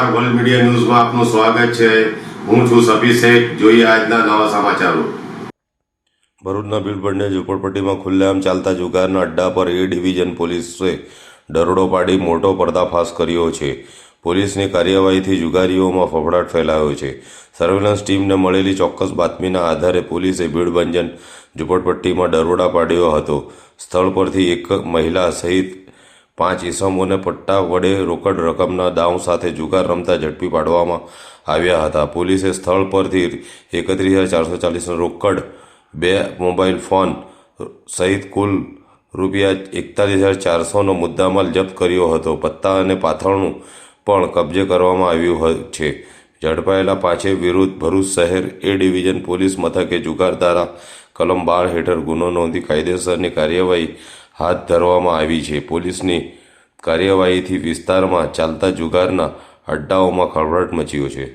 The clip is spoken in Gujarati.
નમસ્કાર, વર્લ્ડ મીડિયા ન્યૂઝમાં આપનું સ્વાગત છે। હું છું સફી શેખ। જોઈએ આજના નવા સમાચારો। ભરૂચના ભીડબંધે ઝૂંપડપટ્ટીમાં ખુલ્લેઆમ ચાલતા જુગારના અડ્ડા પર એ ડિવિઝન પોલીસે દરોડો પાડી મોટો પર્દાફાશ કર્યો છે। પોલીસની કાર્યવાહીથી જુગારીઓમાં ફફડાટ ફેલાયો છે। સર્વેલન્સ ટીમને મળેલી ચોક્કસ બાતમીના આધારે પોલીસે ભીડબંધન ઝૂંપડપટ્ટીમાં દરોડા પાડ્યો હતો। સ્થળ પરથી એક મહિલા સહિત 5 ઈસમોને પટ્ટા વડે રોકડ રકમના દાવ સાથે જુગાર રમતા ઝડપી પાડવામાં આવ્યા હતા। પોલીસે સ્થળ પરથી 31,440 રોકડ, 2 મોબાઈલ ફોન સહિત કુલ ₹41,400નો મુદ્દામાલ જપ્ત કર્યો હતો। પત્તા અને પાથરણું પણ કબજે કરવામાં આવ્યું છે। ઝડપાયેલા પાંચે વિરુદ્ધ ભરૂચ શહેર એ ડિવિઝન પોલીસ મથકે જુગાર ધારા કલમ 12 હેઠળ ગુનો નોંધી કાયદેસરની કાર્યવાહી હાથ ધરવામાં આવી છે। પોલીસની કાર્યવાહીથી વિસ્તારમાં ચાલતા જુગારના અડ્ડાઓમાં ખળભળાટ મચ્યો છે।